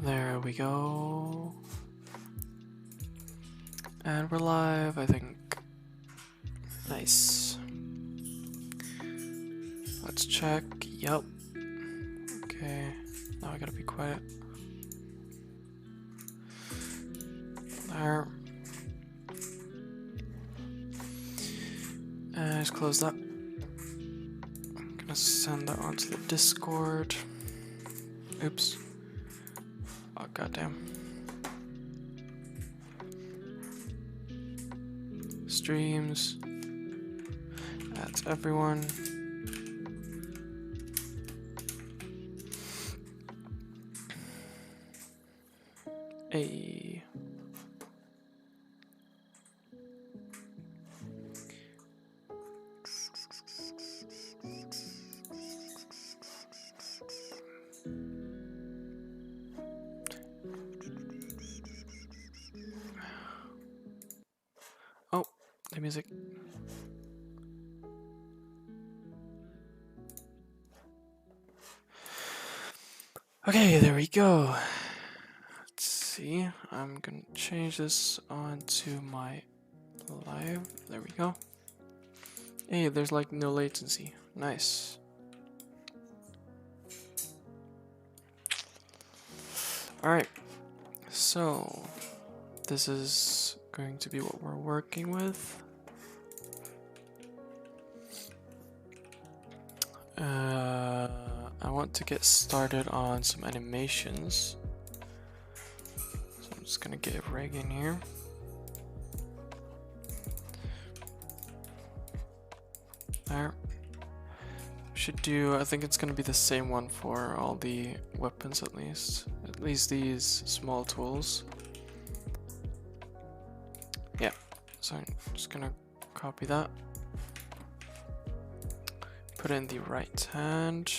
There we go. And we're live, I think. Nice. Let's check. Yup. Okay. Now I gotta be quiet. There. And just close that. I'm gonna send that onto the Discord. Oops. Oh, goddamn. Streams. That's everyone. Hey. Oh, the music. Okay, there we go. Let's see. I'm gonna change this onto my live. There we go. Hey, there's like no latency. Nice. Alright, so this is going to be what we're working with. I want to get started on some animations. So I'm just gonna get a rig in here. There. Should do, I think it's gonna be the same one for all the weapons at least. At least these small tools. Yeah, so I'm just gonna copy that. Put it in the right hand.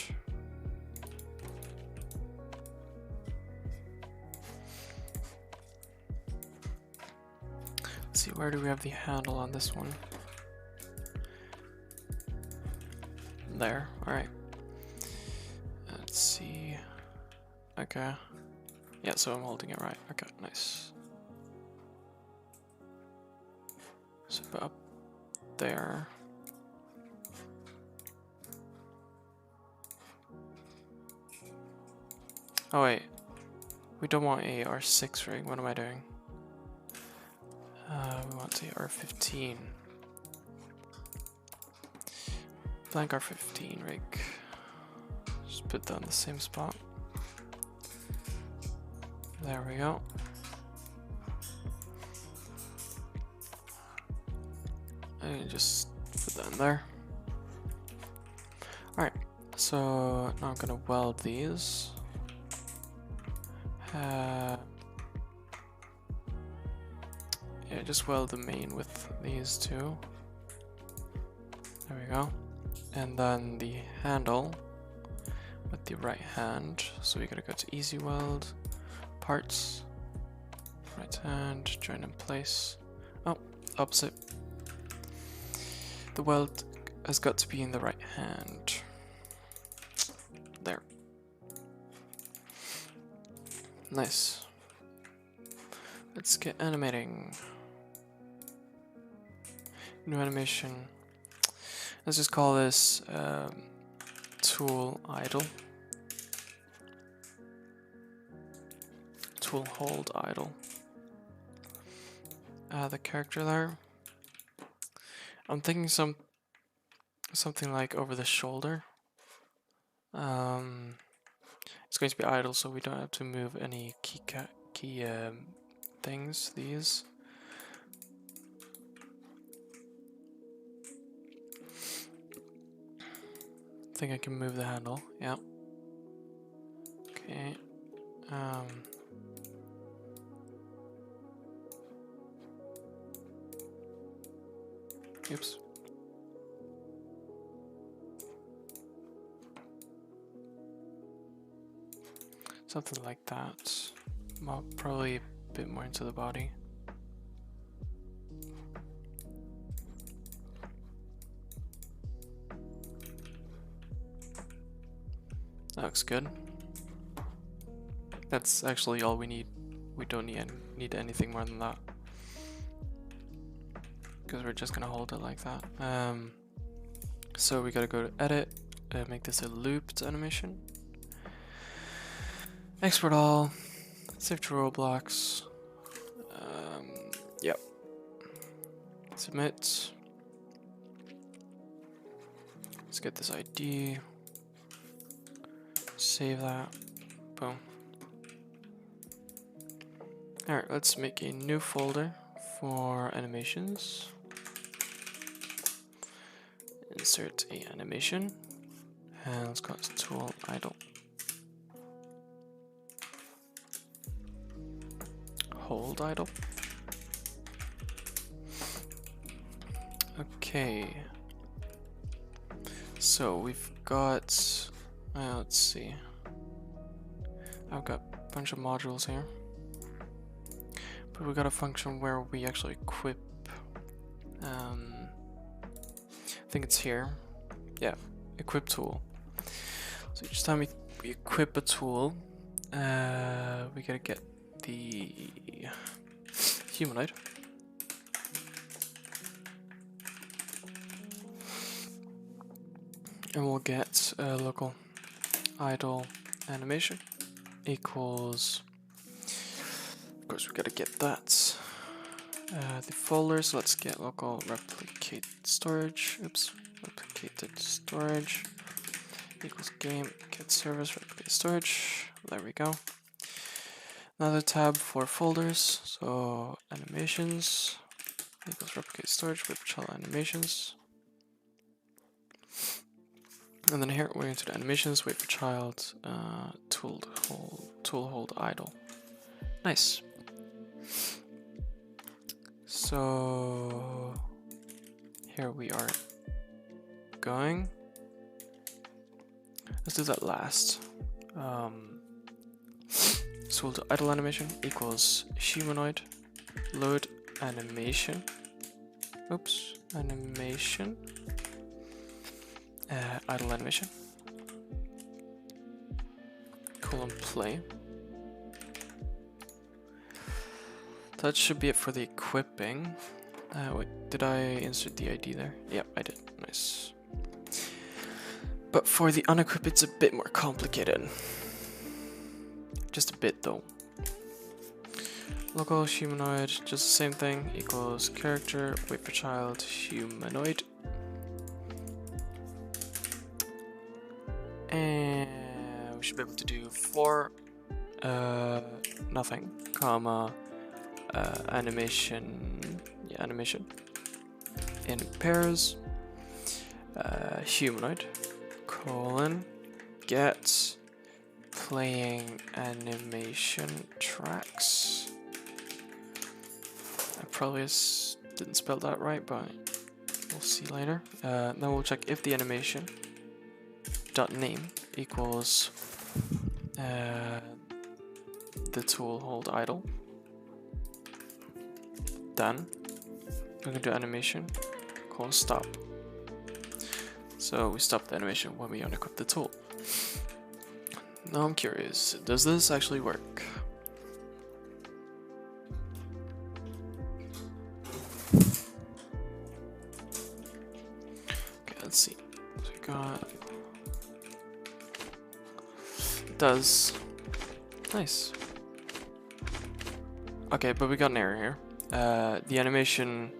Let's see, where do we have the handle on this one? There, alright. Let's see. Okay. Yeah, so I'm holding it right. Okay, nice. So up there. Oh wait, we don't want a R6 rig, what am I doing? We want a R15. Blank R15 rig. Just put that in the same spot. There we go. And just put that in there. Alright, so now I'm gonna weld these. Yeah, just weld the main with these two. There we go. And then the handle with the right hand. So we gotta go to easy weld, parts, right hand, join in place. Oh, opposite. The weld has got to be in the right hand. There. Nice. Let's get animating. New animation. Let's just call this tool idle. Tool hold idle. The character there. I'm thinking something like over the shoulder. It's going to be idle, so we don't have to move any key things. These. I think I can move the handle. Yeah. Okay. Oops. Something like that. Well, probably a bit more into the body. That looks good. That's actually all we need. We don't need anything more than that, because we're just gonna hold it like that. So we gotta go to edit, make this a looped animation, export all, save to Roblox. Yep. Submit. Let's get this ID. Save that. Boom. Alright, let's make a new folder for animations. Insert a animation. And let's call this tool idle. Hold idle. Okay. So we've got, let's see. I've got a bunch of modules here. But we got a function where we actually equip, I think it's here. Yeah, equip tool. So each time we equip a tool, we gotta get the humanoid. And we'll get local idle animation equals, of course we gotta get that, the folder, so let's get local replicate storage, replicated storage equals game get service replicate storage, there we go. Another tab for folders, so animations equals replicate storage with child animations. And then here we're into the animations, wait for child, tool hold idle. Nice. So here we are going. Let's do that last. Tool to idle animation equals humanoid load animation. Oops, animation. Idle animation. Colon play. That should be it for the equipping. Wait, did I insert the ID there? Yep, I did. Nice. But for the unequip, it's a bit more complicated. Just a bit though. Local humanoid, just the same thing, equals character, wait for child, humanoid. And we should be able to do for nothing, comma, animation, yeah, animation in pairs, humanoid, colon, get playing animation tracks. I probably didn't spell that right, but we'll see later. Then we'll check if the animation dot name equals the tool hold idle. Done. We're gonna do animation colon stop. So we stop the animation when we unequip the tool. Now I'm curious, does this actually work? Okay, let's see. So we got, it does. Nice. Okay, but we got an error here. The animation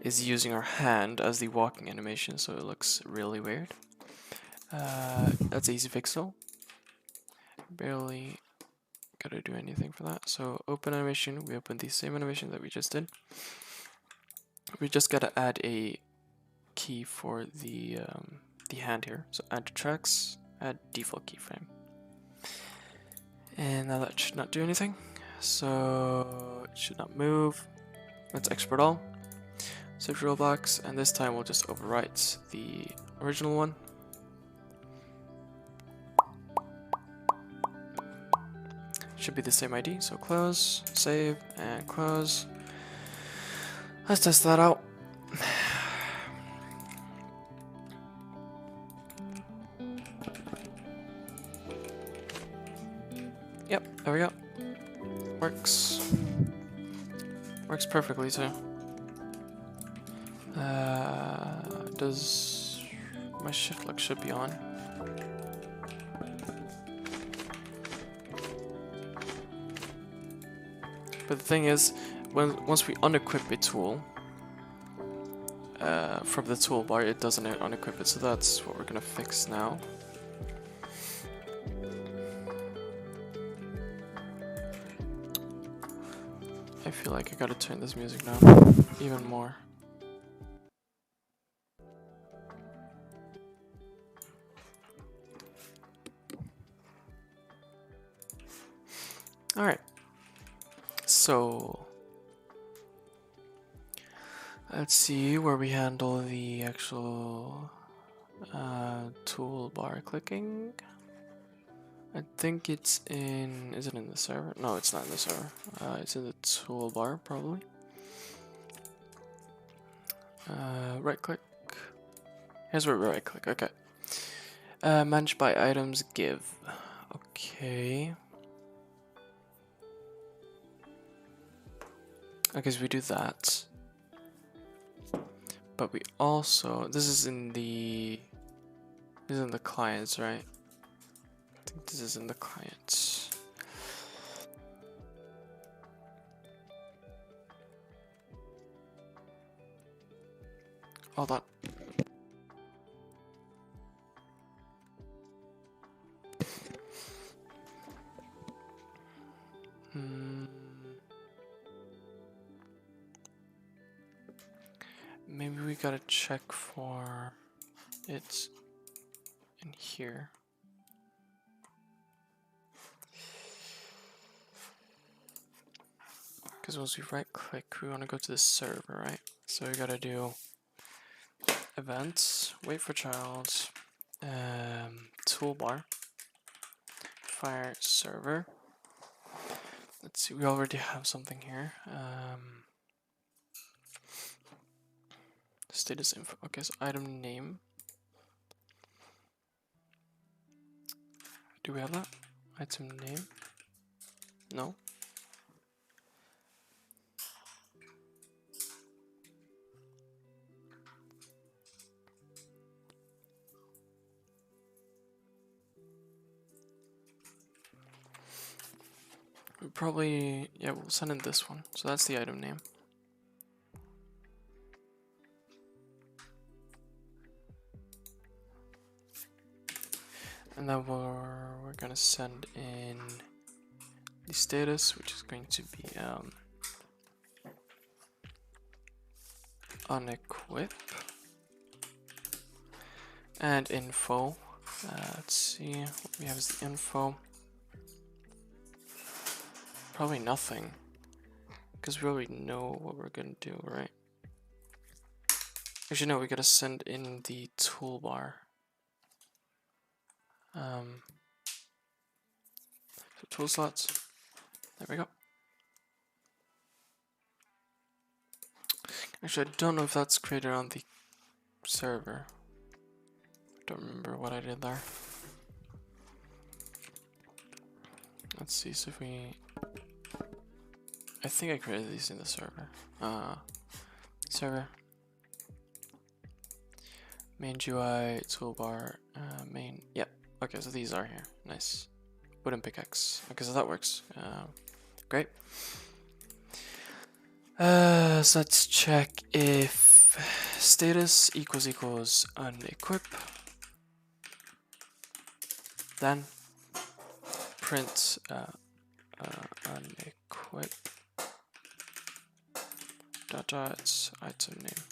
is using our hand as the walking animation, so it looks really weird. That's easy fix though. Barely gotta do anything for that. So open animation, we open the same animation that we just did. We just gotta add a key for the hand here. So add to tracks, add default keyframe. And now that should not do anything. So it should not move. Let's export all. Save to Roblox, and this time we'll just overwrite the original one. Should be the same ID, so close, save, and close. Let's test that out. Yep, there we go. Works. Works perfectly too. Does my shift lock should be on? But the thing is, once we unequip a tool from the toolbar, it doesn't unequip it. So that's what we're gonna fix now. I feel like I gotta turn this music down even more. Alright, so let's see where we handle the actual toolbar clicking. I think it's in, is it in the server? No, it's not in the server. It's in the toolbar, probably. Right click. Here's where we right click, okay. Manage by items, give. Okay. Okay, so we do that. But we also, this is in the clients, right? I think this is in the clients. Hold on. Maybe we gotta check for it in here. Because once we right click, we want to go to the server, right? So we gotta do events, wait for child, toolbar, fire server. Let's see, we already have something here. Status info. Okay, so item name. Do we have that? Item name? No. We probably, yeah, we'll send in this one. So that's the item name. And then we're gonna send in the status, which is going to be unequip, and info. Let's see what we have as the info. Probably nothing, because we already know what we're gonna do, right? Actually, no, we gotta send in the toolbar. So tool slots. There we go. Actually, I don't know if that's created on the server. I don't remember what I did there. Let's see, so if we... I think I created these in the server. Server. Main GUI, toolbar, main... Yep. Okay, so these are here. Nice. Wooden pickaxe. Okay, so that works. Great. So let's check if status equals unequip. Then print unequip dot item name.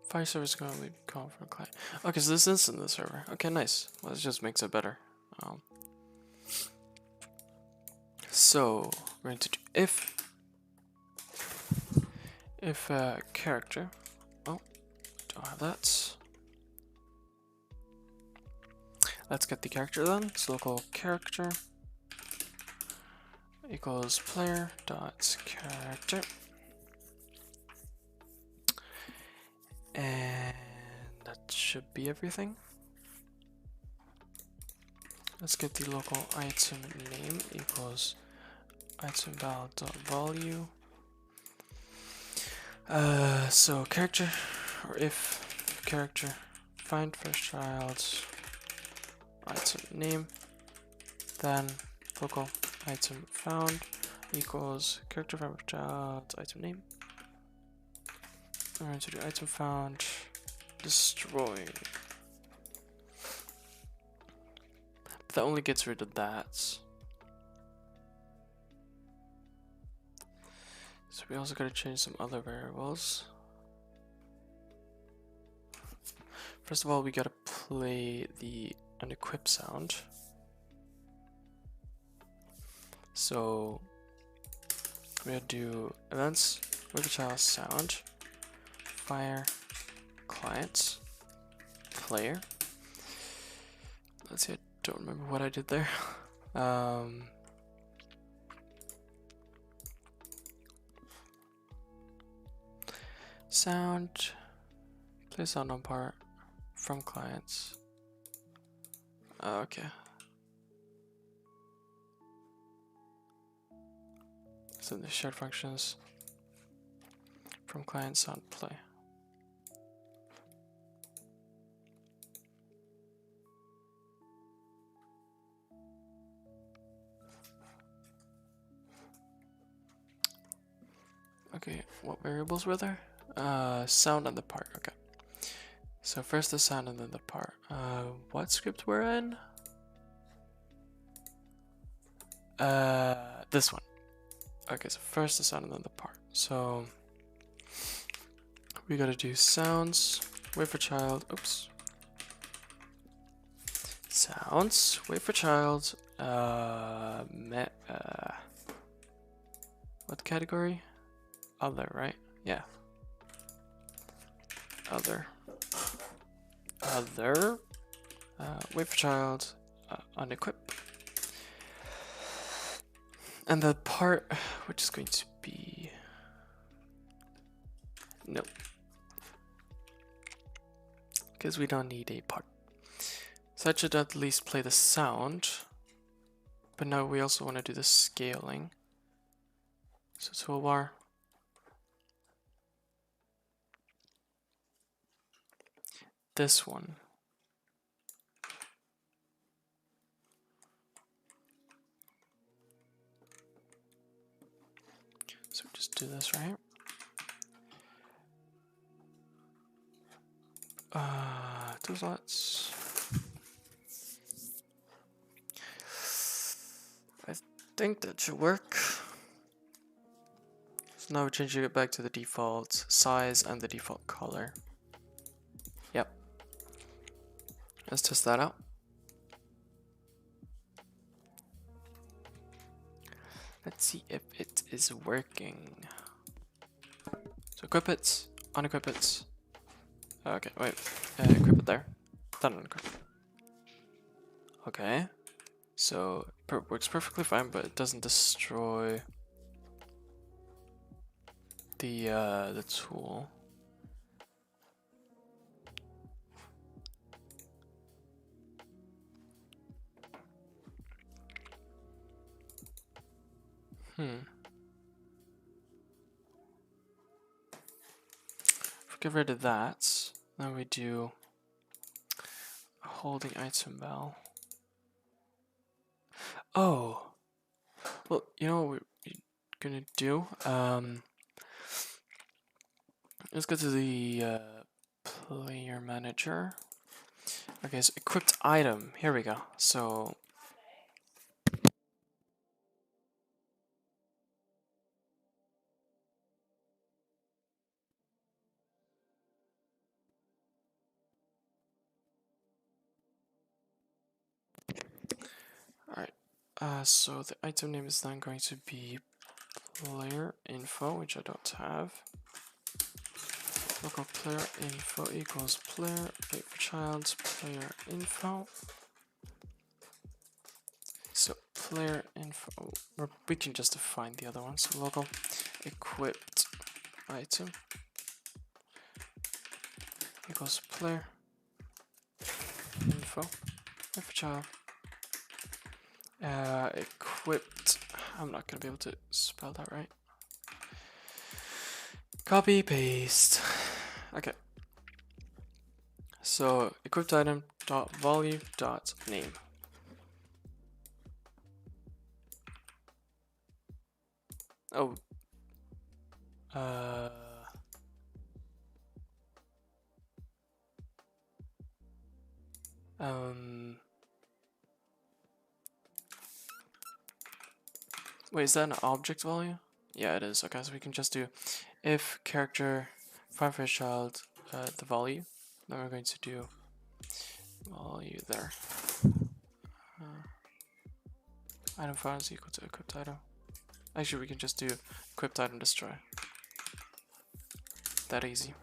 Fire server is going to be called from client. Okay, so this is in the server. Okay, nice. Well, this just makes it better. So we're going to do if character. Oh, don't have that. Let's get the character then. So local character equals player dot character. And that should be everything. Let's get the local item name equals item val dot value. So character, or if character, find first child item name, then local item found equals character find first child item name. I'm going to do item found destroy. But that only gets rid of that. So we also gotta change some other variables. First of all, we gotta play the unequip sound. So we gotta do events with a child sound, fire, client, player. Let's see, I don't remember what I did there. Sound, play sound on part from clients. Okay. So the shared functions from client sound play. Okay, what variables were there? Sound and the part, okay. So first the sound and then the part. What script we're in? This one. Okay, so first the sound and then the part. So we gotta do sounds, wait for child, oops. Sounds, wait for child, what category? Other, right? Yeah. Other. Wait for child, unequip. And the part, which is going to be... Nope. Because we don't need a part. So that should at least play the sound. But now we also want to do the scaling. So toolbar. This one. So just do this right. Two slots. I think that should work. So now we're changing it back to the default size and the default color. Yep. Let's test that out. Let's see if it is working. So equip it, unequip it. Okay, wait. Equip it there. Then unequip it. Okay. So works perfectly fine, but it doesn't destroy the tool. If we get rid of that, then we do a holding item val. Oh, well, you know what we're gonna do? Let's go to the player manager. Okay, so equipped item. Here we go. So alright. So the item name is then going to be player info, which I don't have. local player info equals player wait for child player info. So player info, or we can just define the other one. So local equipped item equals player info wait for child. Equipped. I'm not gonna be able to spell that right. Copy paste. Okay. So equipped item dot value dot name. Oh. Wait, is that an object value? Yeah, it is. Okay, so we can just do if character firefish child the value. Then we're going to do value there. Item file is equal to equipped item. Actually, we can just do equipped item destroy. That easy.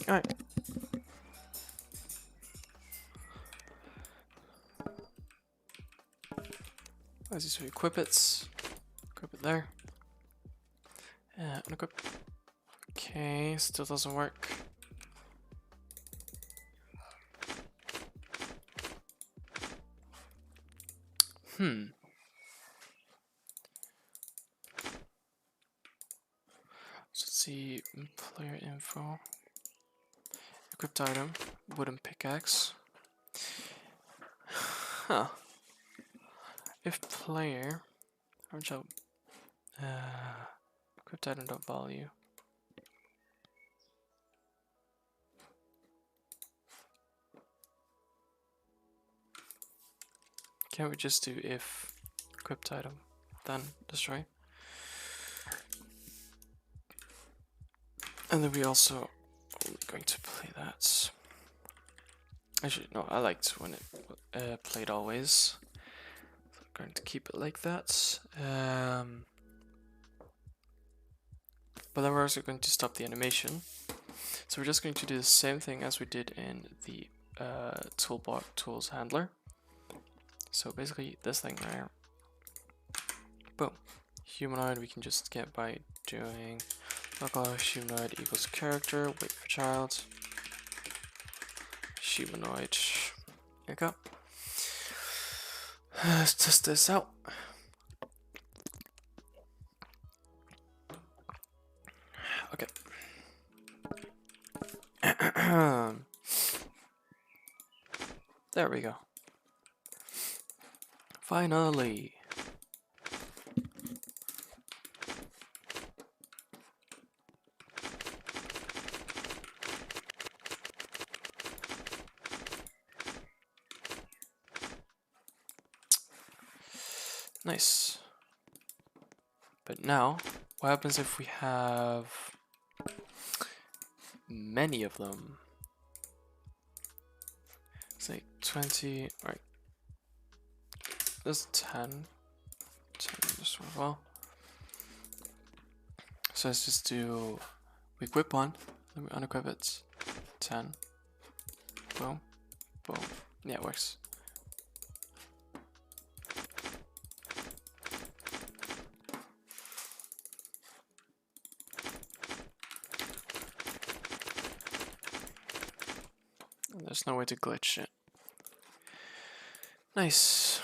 Alright. As you see, equip it there. Unequip. Okay, still doesn't work. So let's see, player info. Equipped item, wooden pickaxe. Huh. If player, equipped item dot value. Can't we just do if equipped item, then destroy? And then we also are going to play that. Actually, no, I liked when it played always. So I'm going to keep it like that. But then we're also going to stop the animation. So we're just going to do the same thing as we did in the tools handler. So basically this thing right here. Boom. Humanoid we can just get by doing local humanoid equals character, wait for child, humanoid. There you go. Let's test this out. Okay. There we go. Finally. Nice. But now, what happens if we have many of them? Say 20, right? There's 10. 10 this one as well. So let's just do, we equip one, then we unequip it. 10. Boom. Boom. Yeah, it works. There's no way to glitch it. Nice.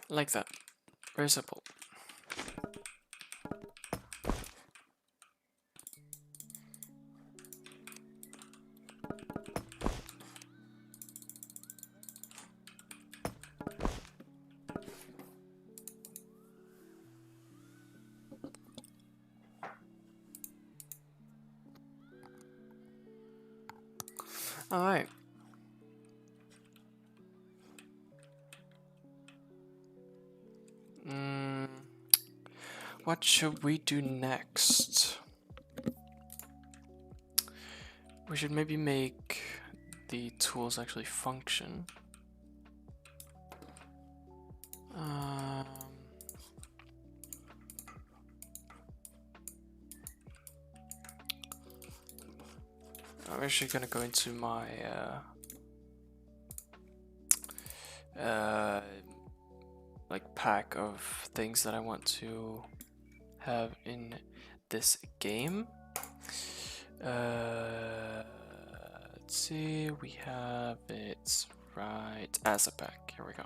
Like that. Very simple. Alright. What should we do next? We should maybe make the tools actually function. I'm actually gonna go into my like pack of things that I want to have in this game. Let's see, we have it right as a pack. Here we go.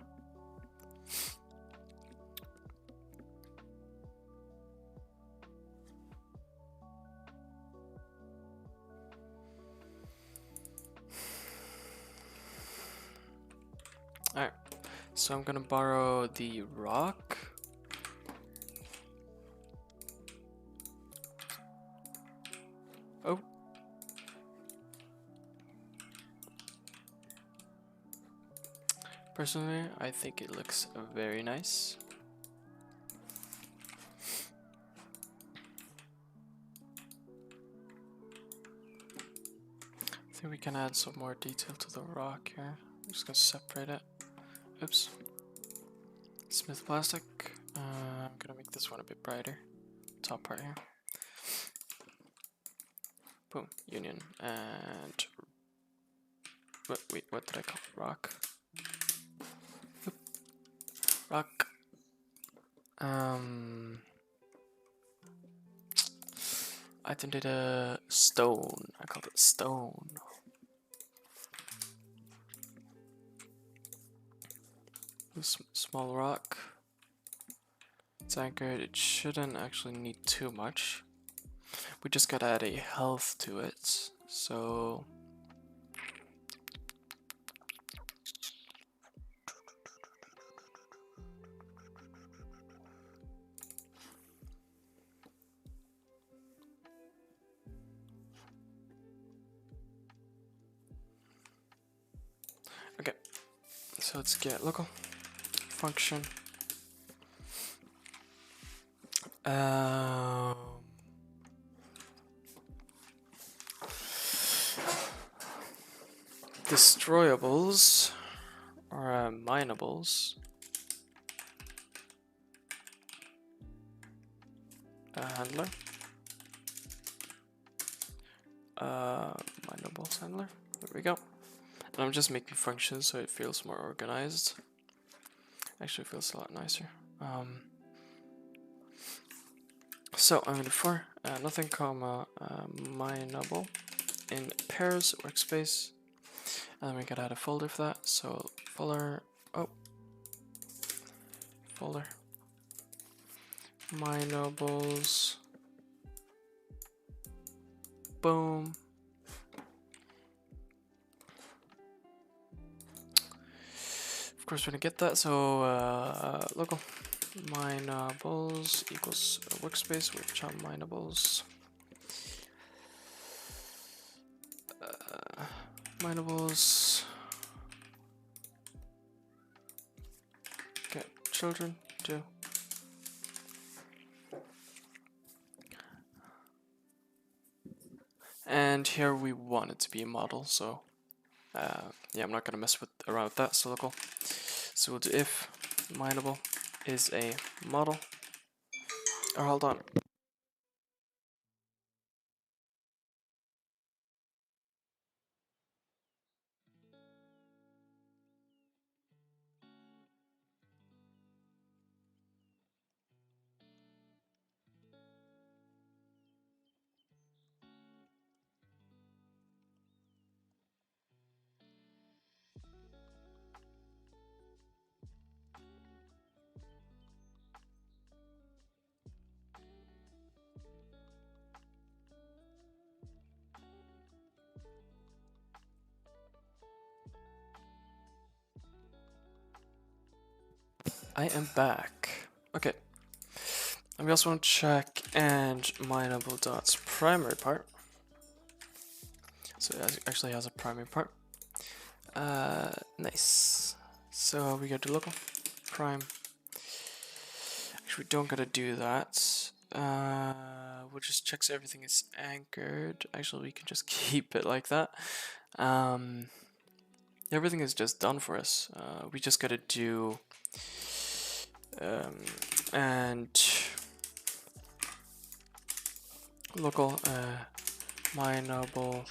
Alright, so I'm gonna borrow the rock. Oh. Personally, I think it looks very nice. I think we can add some more detail to the rock here. I'm just gonna separate it. Oops. Smith plastic. I'm gonna make this one a bit brighter. Top part here. Boom. Union. And wait, what did I call it? Rock. Oop. Rock. I think it a stone. I called it stone. Small rock. It's anchored. It shouldn't actually need too much. We just gotta add a health to it. So okay. So let's get local function. Destroyables or minables. Handler. Minables handler. There we go. And I'm just making functions so it feels more organized. Actually feels a lot nicer. So I'm gonna do for nothing comma mineable in pairs workspace, and then we gotta add a folder for that. So folder folder minables, boom. Of course we're gonna get that. So local minables equals workspace with char minables. Minables. Okay, children too. And here we want it to be a model, so yeah, I'm not gonna mess around with that. So local. So we'll do if mineable is a model. Or hold on. I am back. Okay. And we also want to check and mineable dots primary part. So So it actually has a primary part. Nice. So we go to local prime. Actually, we don't gotta do that. We'll just check so everything is anchored. Actually, we can just keep it like that. Everything is just done for us. We just gotta do and local mineable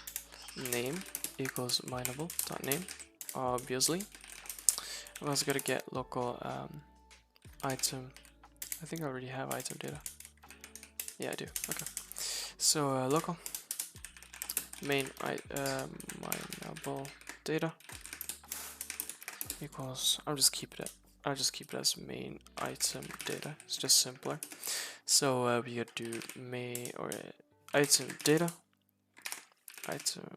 name equals mineable.name, obviously. I'm also gonna get local item. I think I already have item data. Yeah, I do. Okay. So local main mineable data equals. I'll just keep it as main item data. It's just simpler. So we could do main or item data item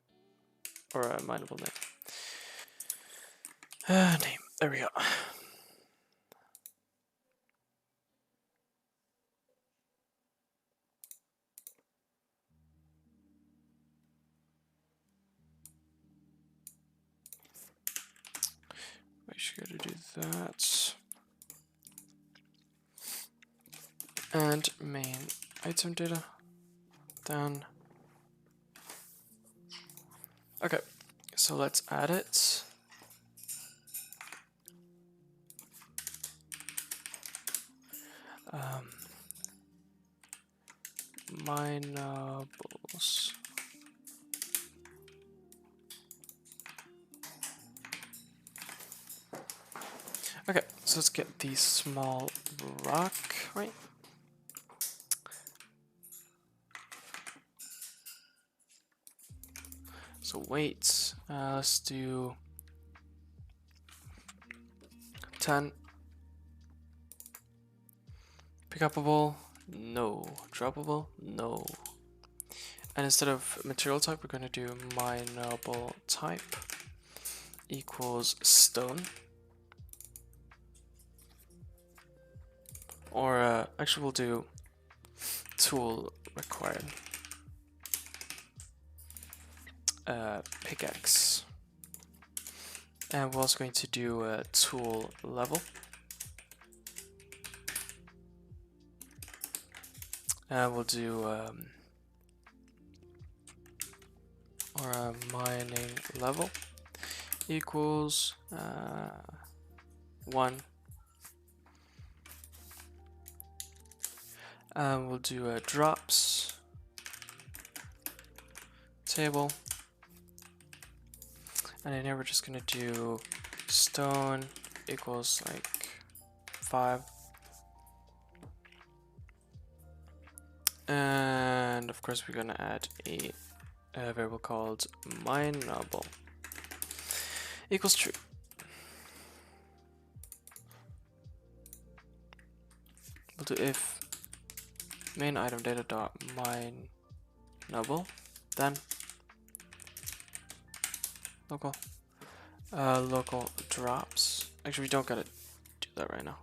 or a mineable name. Name. There we go. We should go to do that. And main item data. Then. Okay. So let's add it. Minables. Okay, so let's get the small rock, right? So wait, let's do 10. Pick upable, no. Droppable, no. And instead of material type, we're going to do mineable type equals stone. Or actually we'll do tool required. Pickaxe. And we're also going to do a tool level. And we'll do or a mining level equals 1. And we'll do a drops table. And in here we're just gonna do stone equals like 5. And of course we're gonna add a variable called mineable equals true. We'll do if main item data dot mineable, then local local drops. Actually, we don't gotta do that right now.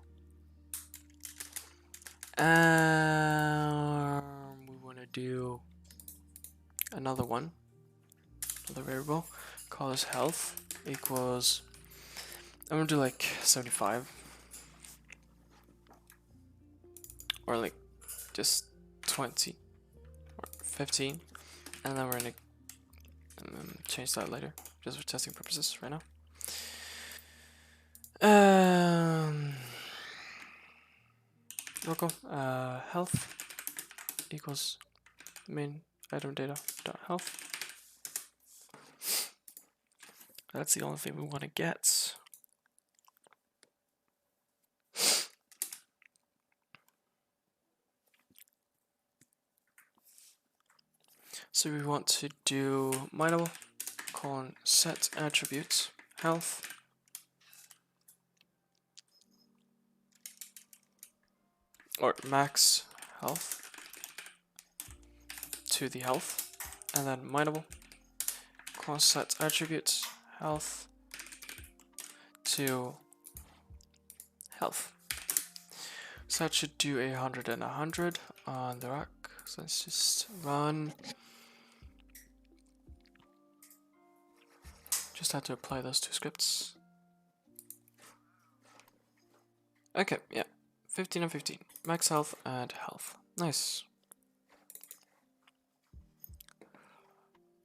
We want to do another one, another variable. Call this health equals. I'm gonna do like 75, or like just 20 or 15, and then we're gonna change that later, just for testing purposes right now. Local health equals main item data dot health. That's the only thing we want to get. So we want to do mineable colon set attributes health or max health to the health, and then mineable colon set attributes health to health. So that should do 100 and 100 on the rock. So let's just run. Just had to apply those two scripts. Okay, yeah. 15 and 15. Max health and health. Nice.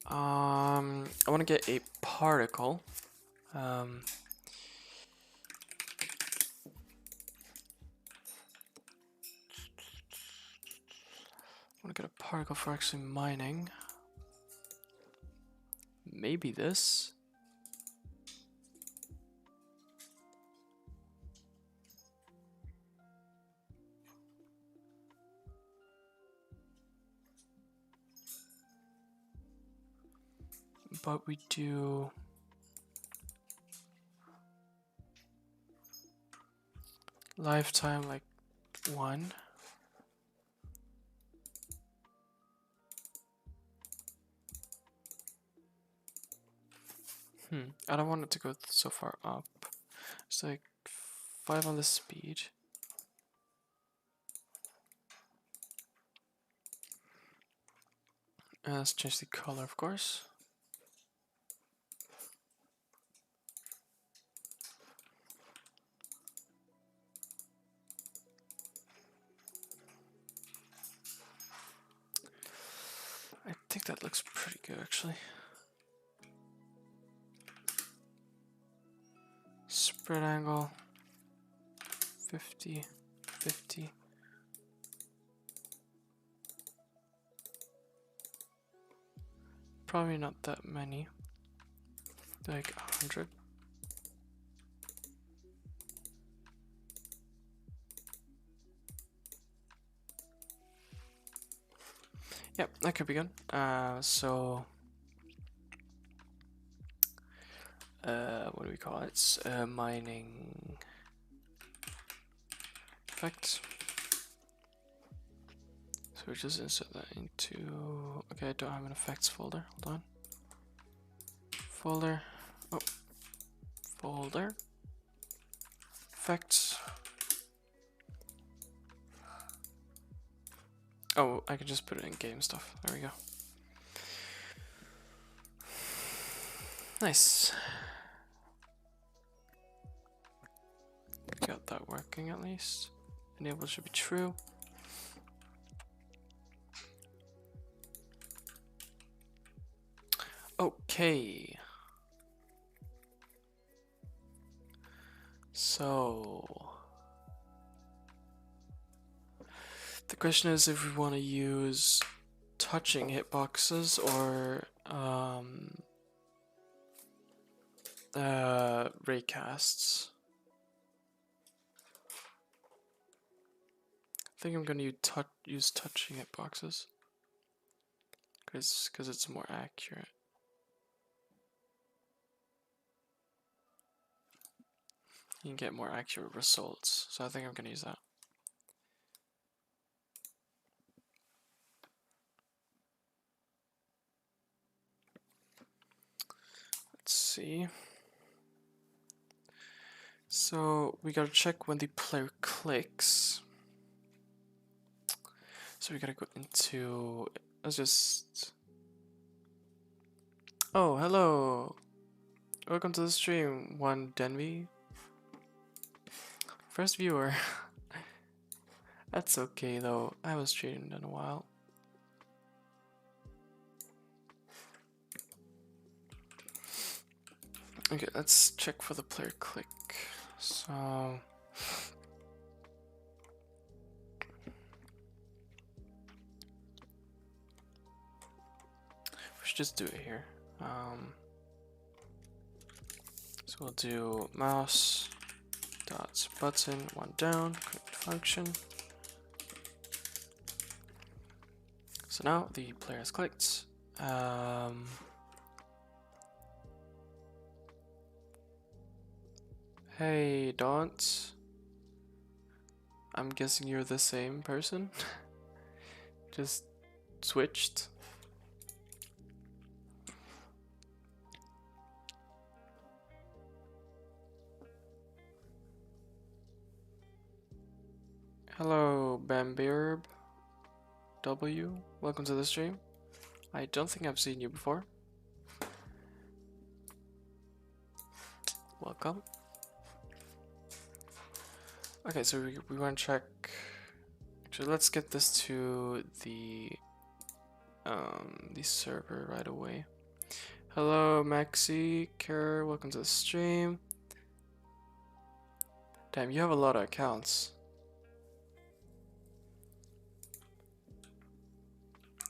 I want to get a particle. I want to get a particle for actually mining. Maybe this. But we do lifetime like 1. I don't want it to go so far up. It's like 5 on the speed. And let's change the color, of course. I think that looks pretty good, actually. Spread angle 50, 50. Probably not that many. Like 100. Yep, that could be good. What do we call it? It's mining effect. So we just insert that into. Okay, I don't have an effects folder. Hold on. Folder. Oh, folder. Effects. Oh, I can just put it in game stuff. There we go. Nice. Got that working at least. Enable should be true. Okay. So the question is if we want to use touching hitboxes or raycasts. I think I'm gonna use touching hitboxes because it's more accurate. You can get more accurate results, so I think I'm gonna use that. Let's see. So we gotta check when the player clicks. So we gotta go into, let's just, oh, hello. Welcome to the stream, one Denby. First viewer. That's okay though, I haven't streamed in a while. Okay, let's check for the player click. So we should just do it here. So we'll do mouse dots button, 1 down, click function. So now the player has clicked. Hey, Daunt. I'm guessing you're the same person. Just switched. Hello, Bambirb W. Welcome to the stream. I don't think I've seen you before. welcome. Okay, so we want to check. Actually, let's get this to the server right away. Hello, Maxi, Kara, welcome to the stream. Damn, you have a lot of accounts.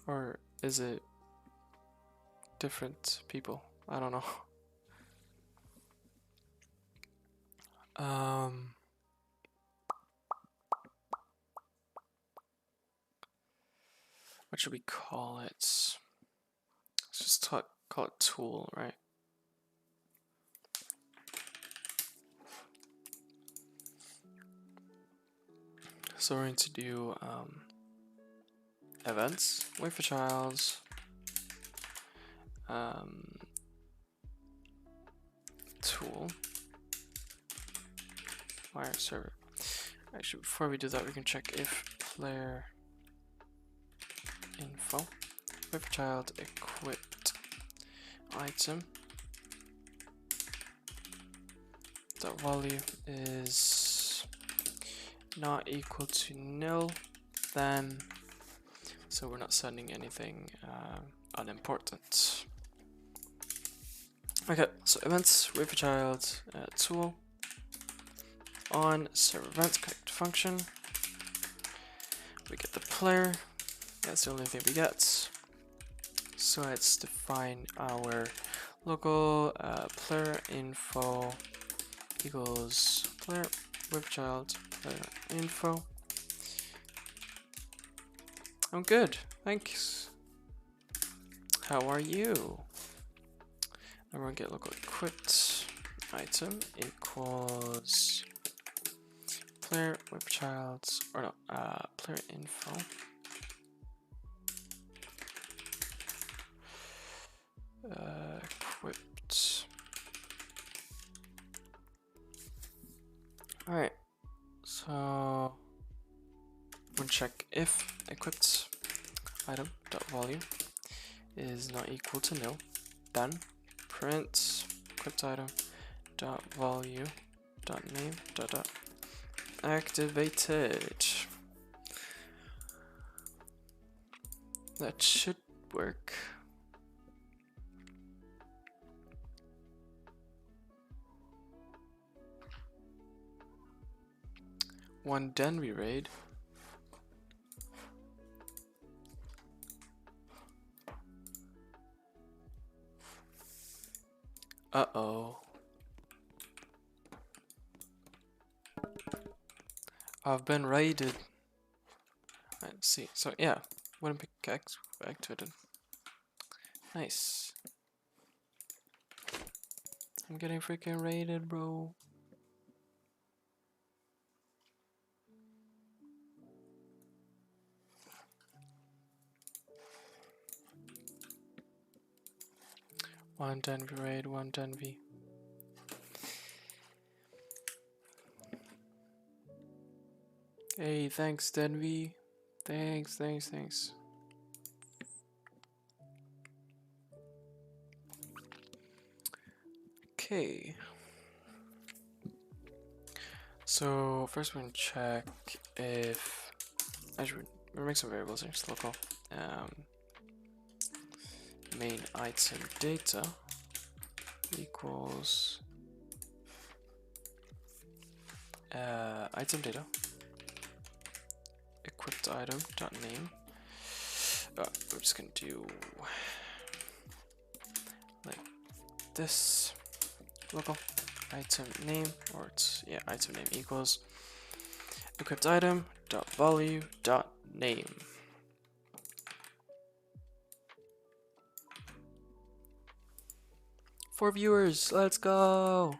Or is it different people? I don't know. What should we call it? Let's just call it tool, right? So we're going to do events, wait for childs, tool, wire server. Actually, before we do that, we can check if player info, wait for child equipped item dot value is not equal to nil, then so we're not sending anything unimportant. Okay, so events, wait for child, tool, on server events, connect function. We get the player, that's the only thing we get. So let's define our local player info equals player with child player info. I'm good, thanks. How are you? And we're gonna get local equipped item equals player with child, or no, player info. Equipped. Alright, so we'll check if equipped item dot value is not equal to nil, then print equipped item dot value dot name dot activated. That should work. One Denby raid. Uh-oh. I've been raided. Let's see. So yeah, wooden pickaxe activated. Nice. I'm getting freaking raided, bro. One Denby raid, one Denby. Hey, thanks Denby. Thanks. Okay. So first we're gonna check if actually we'll make some variables here. Just local main item data equals item data equipped item dot name. We're just gonna do like this. Local item name, or it's item name equals equipped item dot value dot name. Four viewers, let's go.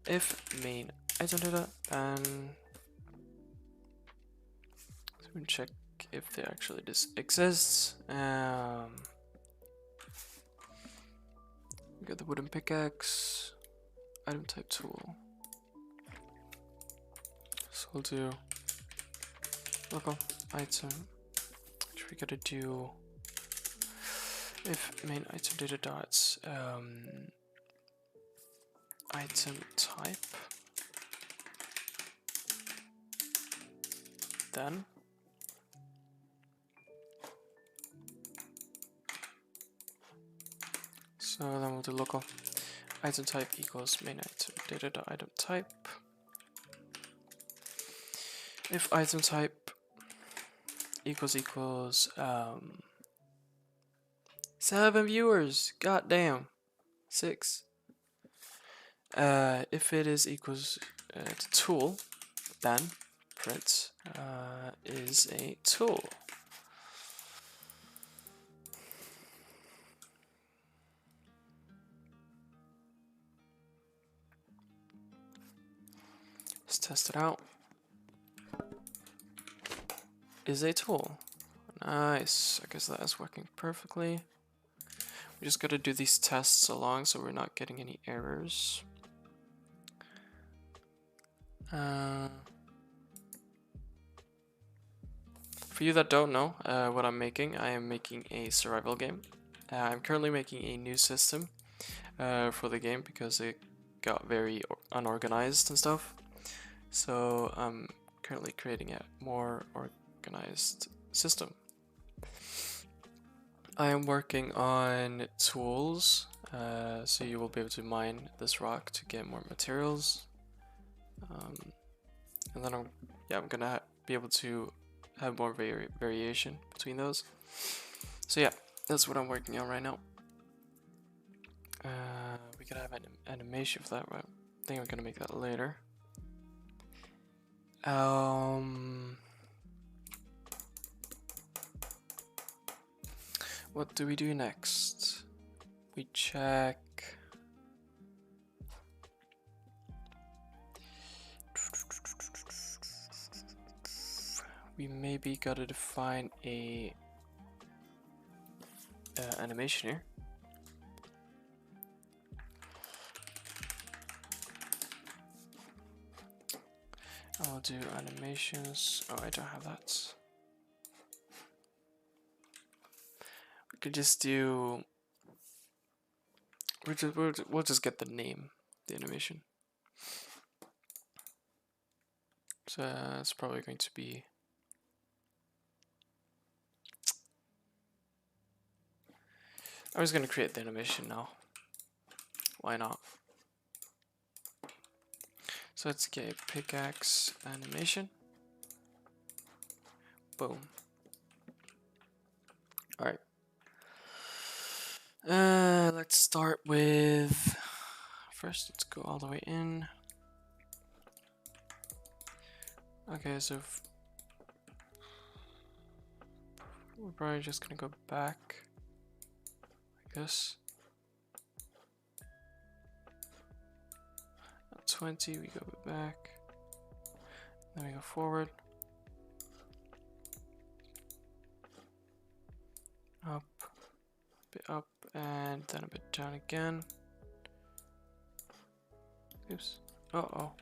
If main item data, and so we can check if they actually exists. We got the wooden pickaxe, item type tool. So we'll do local item, which we gotta do if main item data dots item type, then we'll do local item type equals main item data.item type. If item type equals 7 viewers, goddamn, 6. If it is equals to tool, then print is a tool. Let's test it out. Is a tool. Nice. I guess that is working perfectly. We just got to do these tests along so we're not getting any errors. For you that don't know what I'm making, I am making a survival game. I'm currently making a new system for the game because it got very unorganized and stuff. So I'm currently creating a more organized system. I am working on tools, so you will be able to mine this rock to get more materials. And then I'm gonna be able to have more variation between those. So yeah, that's what I'm working on right now. We could have an animation for that, right? I think I'm gonna make that later. What do we do next? We check. We maybe gotta define a animation here. I'll do animations. Oh, I don't have that. We could just do. We'll just get the name, the animation. So it's probably going to be. I'm just gonna create the animation now. Why not? So let's get a pickaxe animation. Boom. Alright. Let's start with. First, let's go all the way in. Okay, so we're probably just gonna go back like this. At 20, we go back. Then we go forward. Up, a bit up, and then a bit down again. Oops. Uh-oh.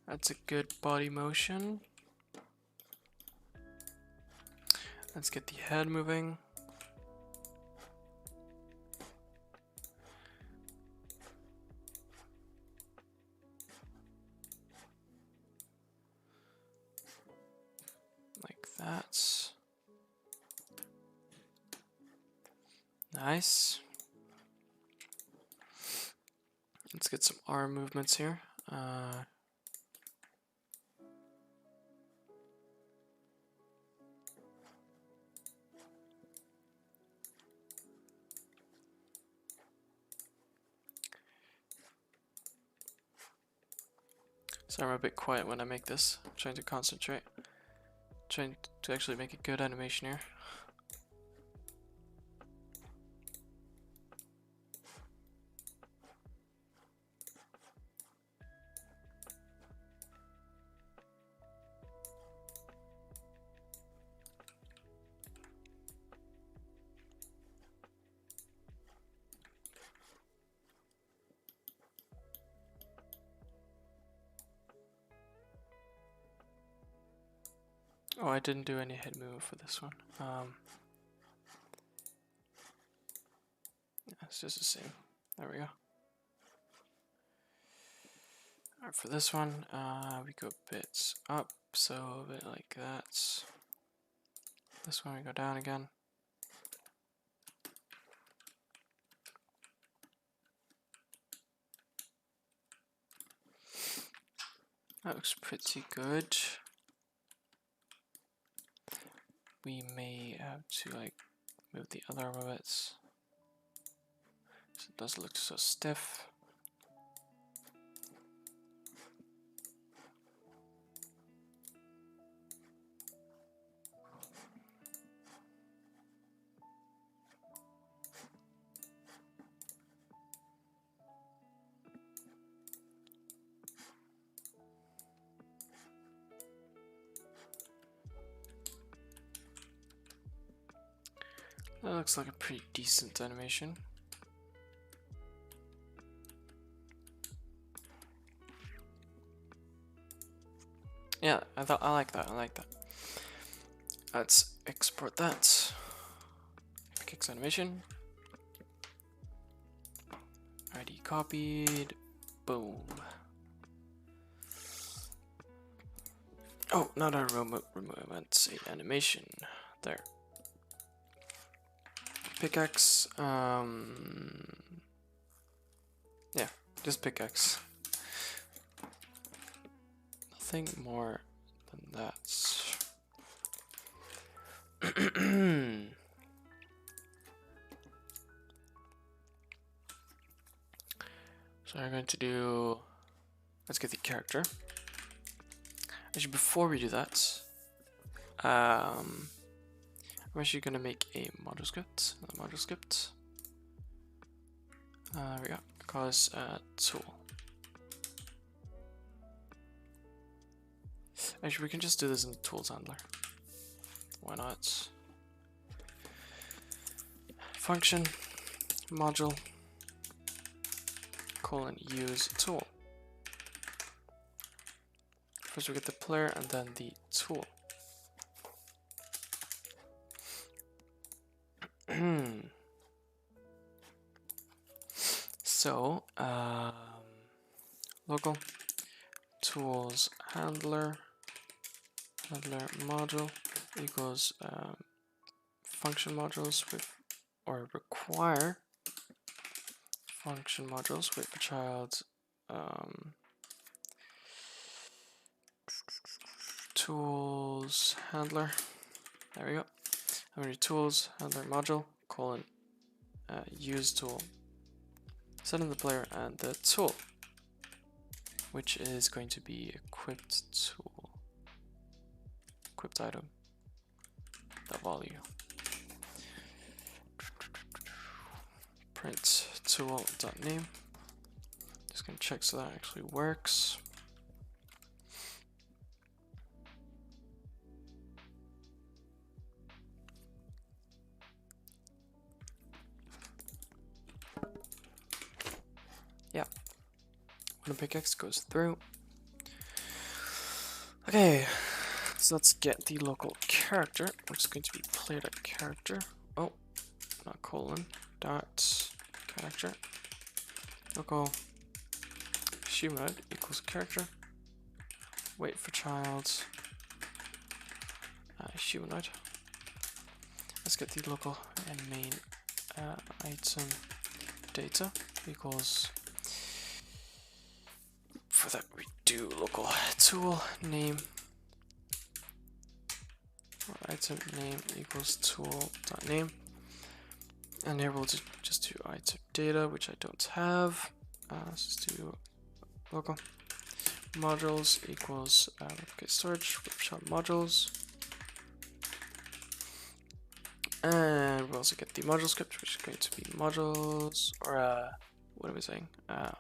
That's a good body motion. Let's get the head moving. Like that. Nice. Let's get some arm movements here. Sorry, I'm a bit quiet when I make this. I'm trying to concentrate. Trying to actually make a good animation here. Oh, I didn't do any head move for this one. it's just the same. There we go. Alright, for this one, we go bits up, so a bit like that. This one we go down again. That looks pretty good. We may have to like move the other bits. So it doesn't look so stiff. That looks like a pretty decent animation. Yeah, I like that. I like that. Let's export that. Pickaxe animation. ID copied. Boom. Oh, not a remote. I meant to say animation. There. Pickaxe. Yeah, just pickaxe. Nothing more than that. So we're going to do. Let's get the character. Actually, before we do that, I'm actually gonna make a module script. We got cause tool. Actually, we can just do this in the tools handler. Why not? Function module colon use tool. First we get the player and then the tool. So local tools handler module equals function modules with or require function modules with the child tools handler. There we go. How many tools handler module colon use tool. Set in the player and the tool, which is going to be equipped tool, equipped item, the value. Print tool.name. Just gonna check so that actually works. Yeah, when a pickaxe goes through. Okay, so let's get the local character, which is going to be played.character. Oh, not colon, dot character. Local Mrloadd equals character. Wait for child. Mrloadd. Let's get the local and main item data equals. For that we do local tool name or item name equals tool.name, and here we'll just do item data, which I don't have. Let's just do local modules equals get storage shop modules, and we'll also get the module script, which is going to be modules or what are we saying?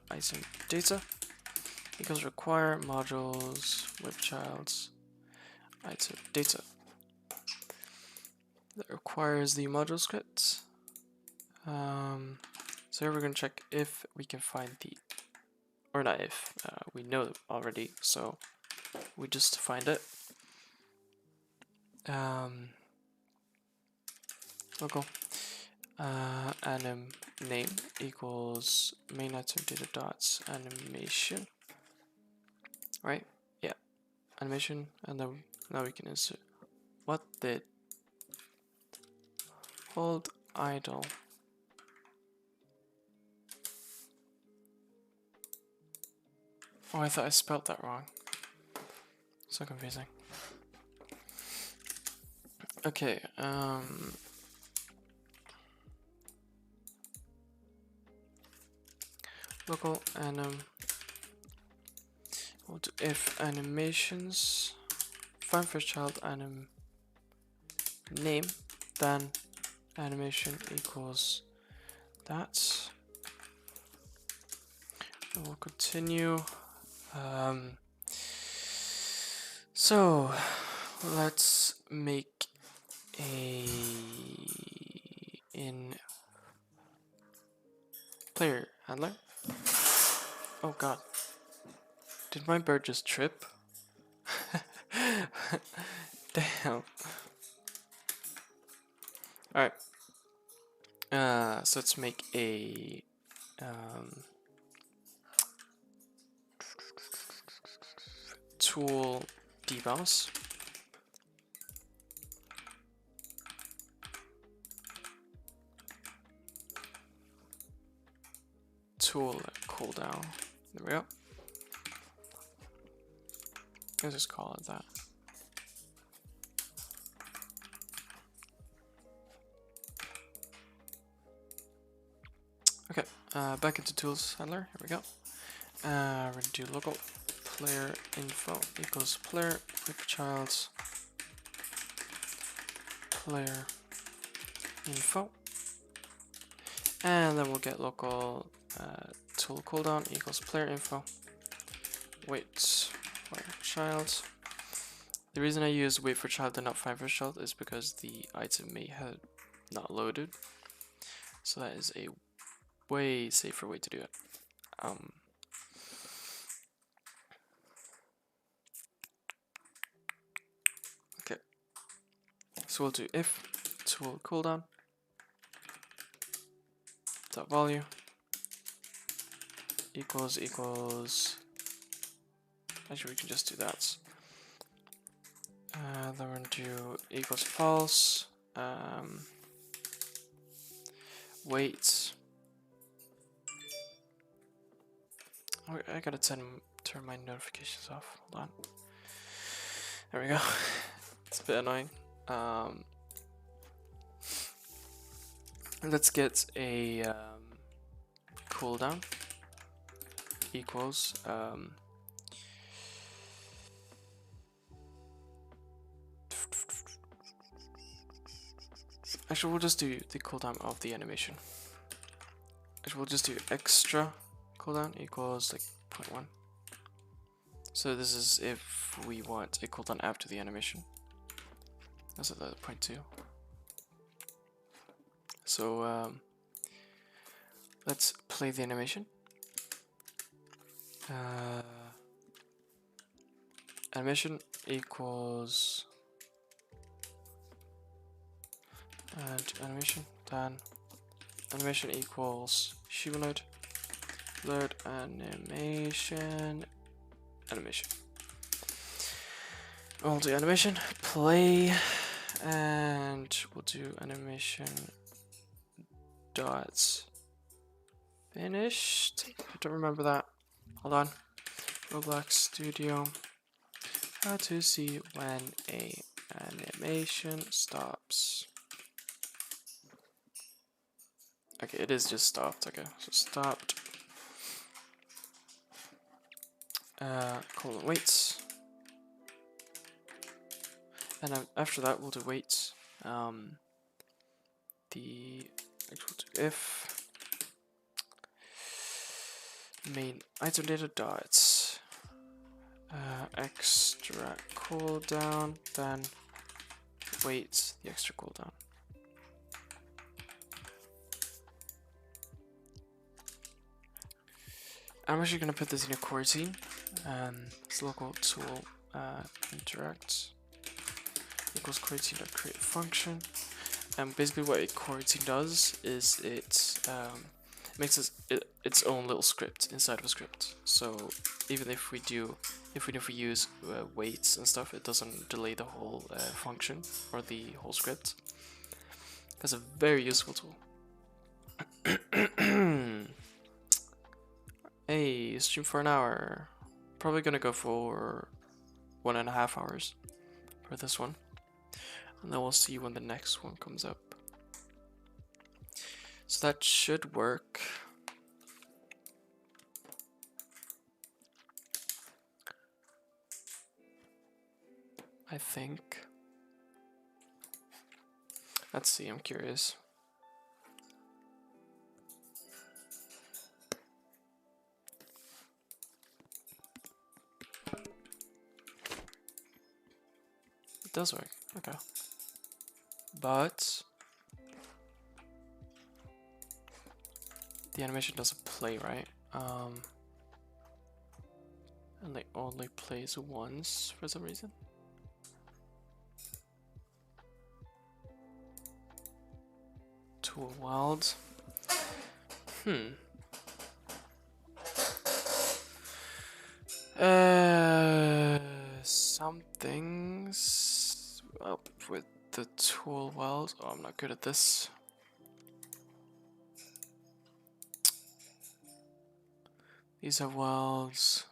Item data equals require modules with child's item data. That requires the module script. So here we're going to check if we can find the, or not if, we know it already, so we just find it. Local anim name equals main item data dots animation, right? Yeah, animation, and then now we can insert. What did hold idle? Oh, I thought I spelled that wrong. So confusing. Okay, local anim, we'll do if animations, find first child anim name, then animation equals that. And we'll continue. So let's make a in player handler. Oh god, did my bird just trip? Damn. Alright, so let's make a tool debounce. Tool cooldown. There we go. Let's just call it that. Okay, back into tools handler. Here we go. We're gonna do local player info equals player with child player info, and then we'll get local tool cooldown equals player info wait for child. The reason I use wait for child and not find first child is because the item may have not loaded, so that is a way safer way to do it. Okay, so we'll do if tool cooldown dot value equals actually we can just do that. Then we're going to do equals false, wait. Oh, I gotta turn my notifications off. Hold on. There we go. It's a bit annoying. Let's get a cooldown equals actually we'll just do the cooldown of the animation. Actually we'll just do extra cooldown equals like 0.1. So this is if we want a cooldown after the animation. That's at 0.2. So let's play the animation. Animation equals and animation, then animation equals humanoid load animation. We'll do animation play, and we'll do animation dots finished. I don't remember that. Hold on. Roblox Studio. How to see when a animation stops. Okay, it is just stopped. Okay, so stopped. Colon waits. And then after that we'll do waits. If main item data dots extra cooldown, then wait the extra cooldown. I'm actually going to put this in a coroutine. It's local tool interact equals coroutine.create function, And basically what a coroutine does is it makes its own little script inside of a script. So even if we use weights and stuff, it doesn't delay the whole function or the whole script. That's a very useful tool. Hey, stream for an hour. Probably gonna go for 1.5 hours for this one. And then we'll see when the next one comes up. So that should work. I think. Let's see, I'm curious. It does work, okay. But the animation doesn't play, right? And it only plays once for some reason. Tool Weld. Something's up with the tool weld. Oh, I'm not good at this. These are welds.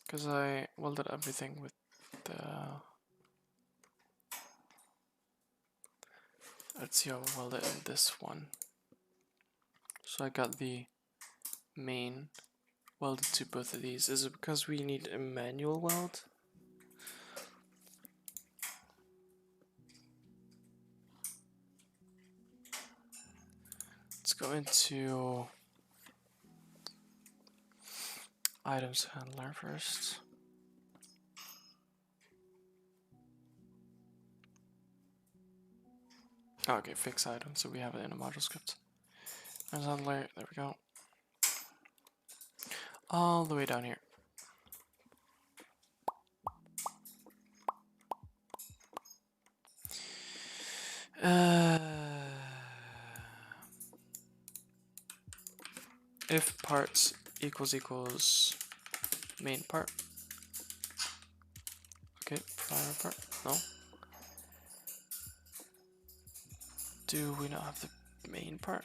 Because I welded everything with the... Let's see how I weld it in this one. So I got the main welded to both of these. Is it because we need a manual weld? Let's go into items handler first. Oh, okay, fix item, so we have it in a module script. Items handler, there we go. All the way down here. If parts equals main part. Okay, prior part. No. Do we not have the main part?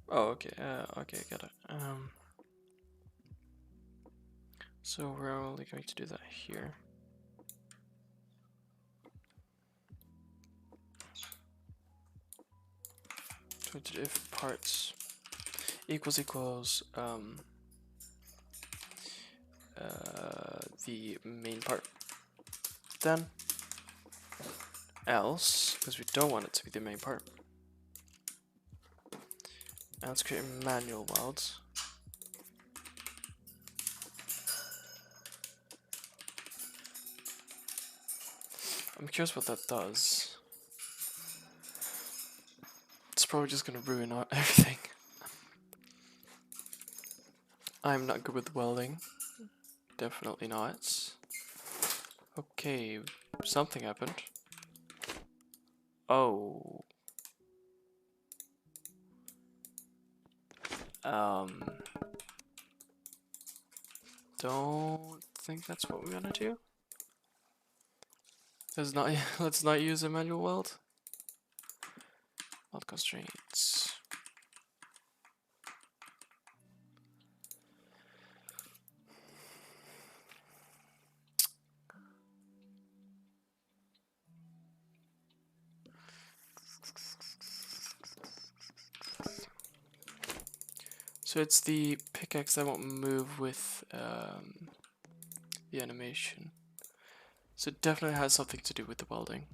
Oh, okay. Okay, got it. So we're only going to do that here. So if parts equals the main part, then else, because we don't want it to be the main part. Now let's create a manual weld. I'm curious what that does. It's probably just gonna ruin everything. I'm not good with welding. Definitely not. Okay, something happened. Oh. Don't think that's what we're gonna do. Let's not use a manual weld. Weld constraints. So it's the pickaxe that won't move with the animation. So it definitely has something to do with the welding.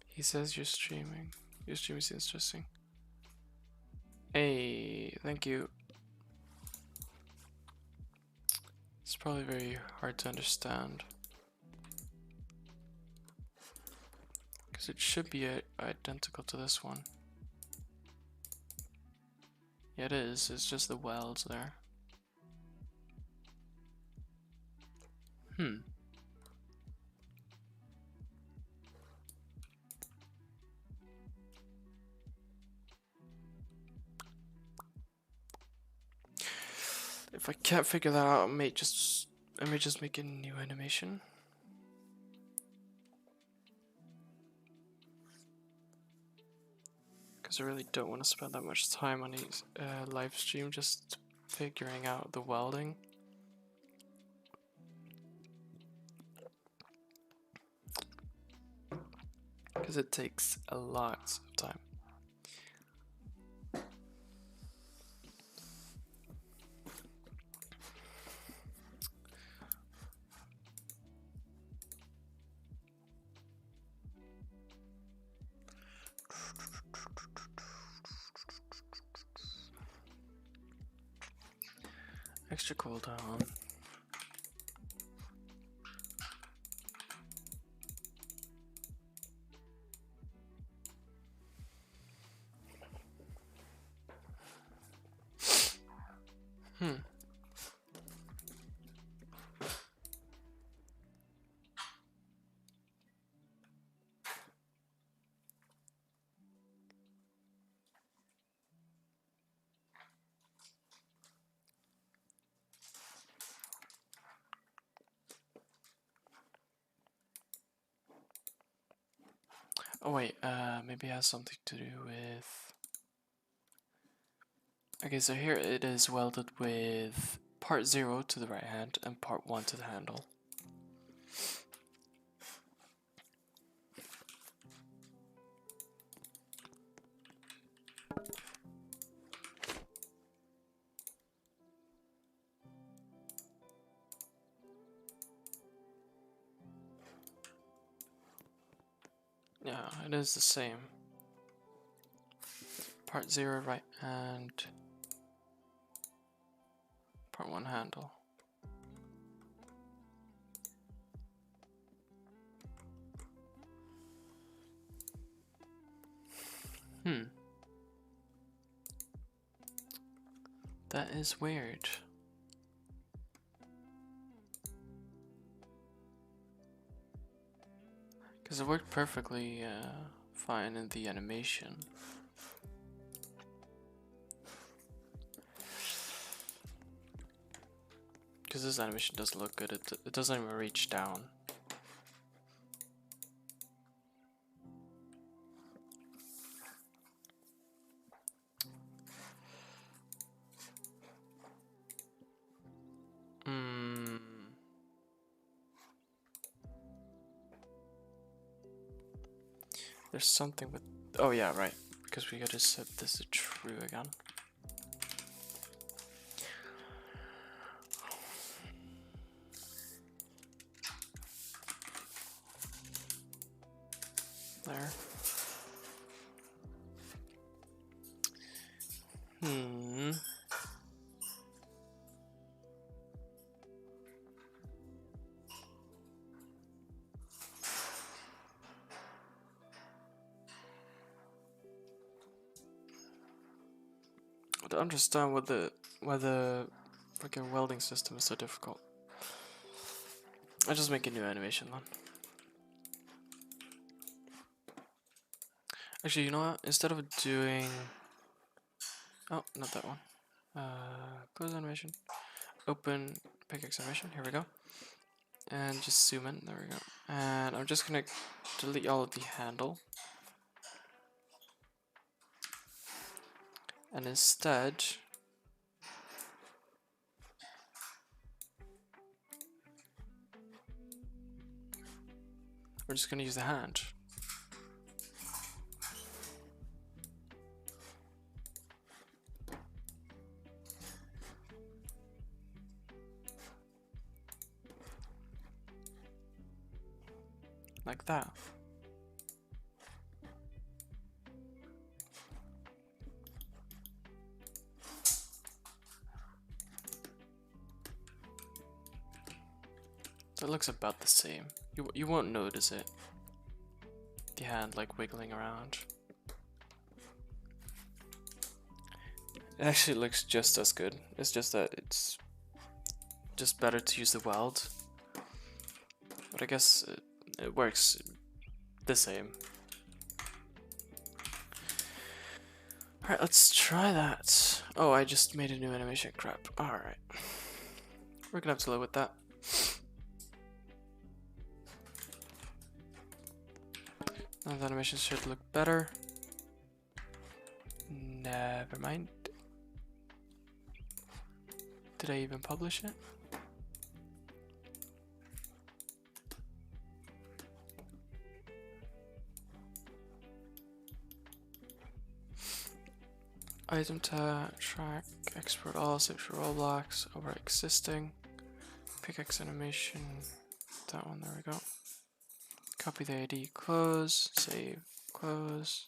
He says you're streaming. Your stream is interesting. Hey, thank you. It's probably very hard to understand. Because it should be identical to this one. Yeah, it is. It's just the welds there. If I can't figure that out, I may just make a new animation. Because I really don't want to spend that much time on a live stream just figuring out the welding. Because it takes a lot of time. Extra cooldown. Oh wait, maybe it has something to do with... Okay, so here it is welded with part 0 to the right hand and part 1 to the handle. Yeah, it is the same. Part 0 right hand, part 1 handle. That is weird. Because it worked perfectly fine in the animation. Because this animation doesn't look good, it doesn't even reach down. There's something with... Oh yeah, right. Because we gotta set this to true again. There. To understand why the freaking welding system is so difficult. I'll just make a new animation then. Actually, you know what? Instead of doing... Oh, not that one. Close animation. Open pickaxe animation. Here we go. And just zoom in. There we go. And I'm just gonna delete all of the handle. And instead... we're just gonna use the hand. Like that. So it looks about the same. You won't notice it. The hand like wiggling around. It actually looks just as good. It's just that it's just better to use the weld. But I guess it works the same. Alright, let's try that. Oh, I just made a new animation. Crap. Alright. We're gonna have to live with that. Now the animation should look better. Never mind. Did I even publish it? Item tag, track, export all, save to rollblocks, over existing, pickaxe animation, that one, there we go. Copy the ID, close, save, close.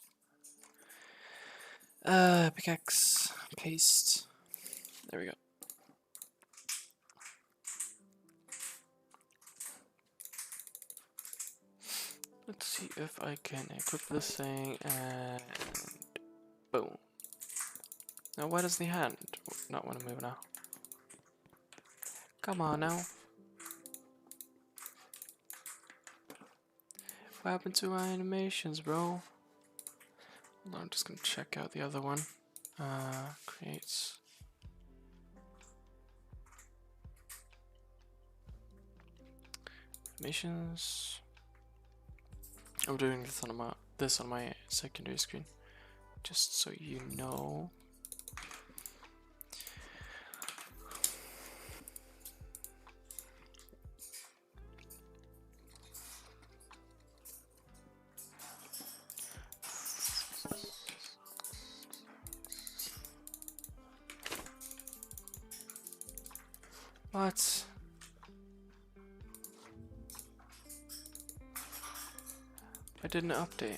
Pickaxe, paste, there we go. Let's see if I can equip this thing and boom. Now why does the hand not want to move now? Come on now. What happened to my animations, bro? Hold on, I'm just gonna check out the other one. Creates. Animations. I'm doing this on my secondary screen, just so you know. What? I didn't update.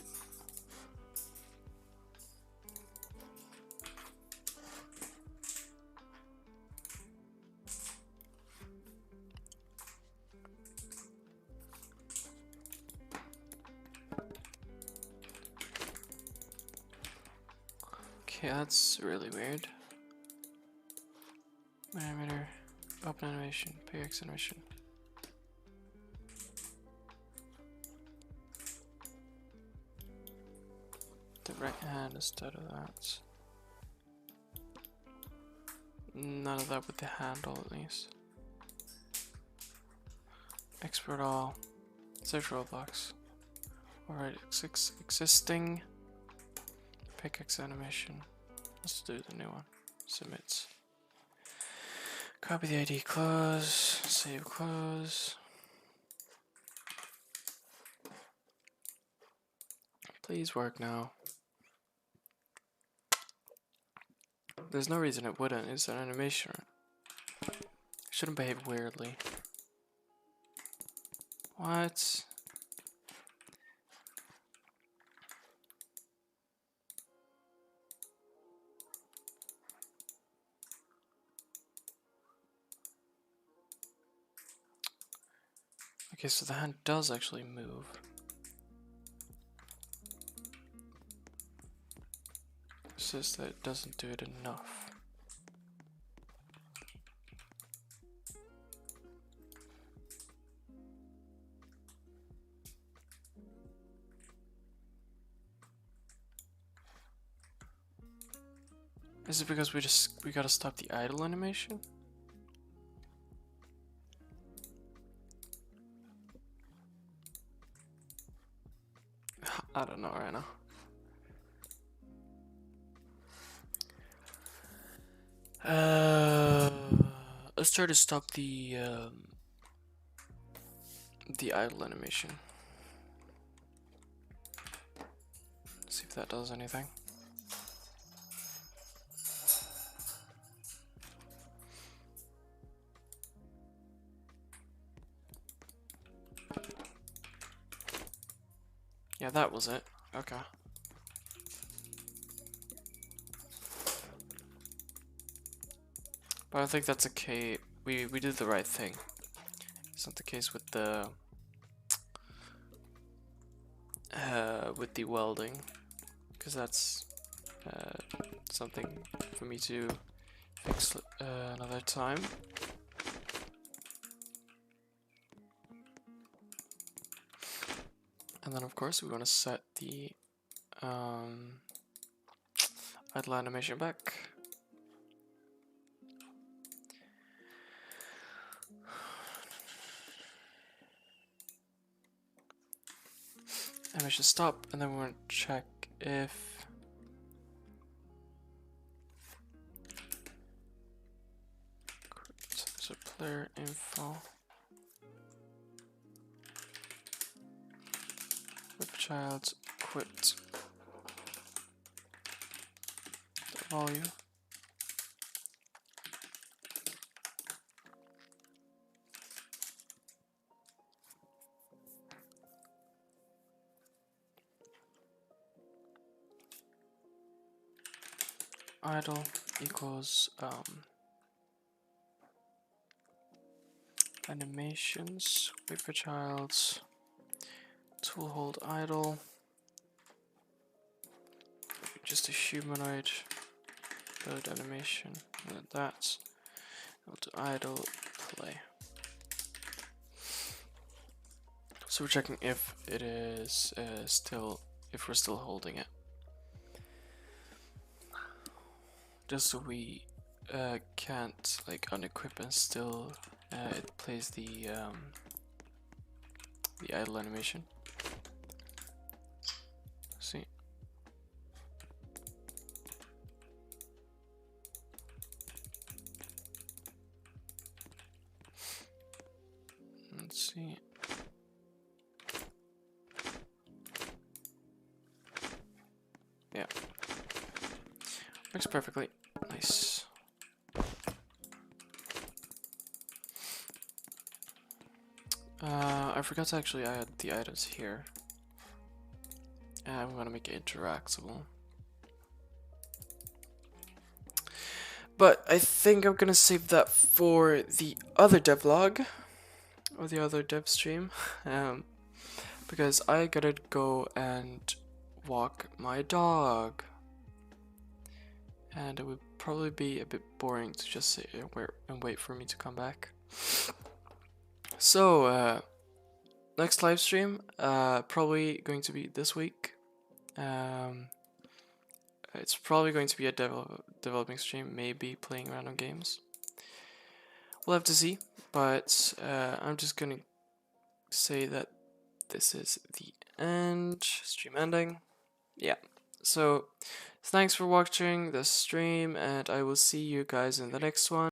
Okay, that's really weird. Parameter, open animation, px animation. The right hand instead of that. None of that with the handle at least. Export all. Search rollblocks. Alright, existing. Pickaxe animation. Let's do the new one. Submit. Copy the ID, close. Save, close. Please work now. There's no reason it wouldn't. It's an animation. It shouldn't behave weirdly. What? Okay, so the hand does actually move. It's just that it doesn't do it enough. Is it because we gotta stop the idle animation? I don't know right now. Let's try to stop the idle animation. See if that does anything. Yeah, that was it. Okay. But I think that's okay. We did the right thing. It's not the case with the welding, because that's something for me to fix another time. And then of course we want to set the idle animation back. Animation stop, and then we want to check if so player info with child quit the value. Idle equals animations, wait for child's tool hold idle, just a humanoid load animation, and that's to idle play. So we're checking if it is if we're still holding it, just so we can't like unequip and still it plays the idle animation. See. Let's see. Yeah. Works perfectly. Nice. I forgot to actually add the items here. I'm gonna make it interactable. But I think I'm gonna save that for the other devlog, or the other dev stream, because I gotta go and walk my dog. And it would probably be a bit boring to just sit and wait for me to come back. So, next live stream, probably going to be this week. It's probably going to be a developing stream, maybe playing random games. We'll have to see, but I'm just gonna say that this is the end, stream ending. Yeah, so thanks for watching the stream, and I will see you guys in the next one.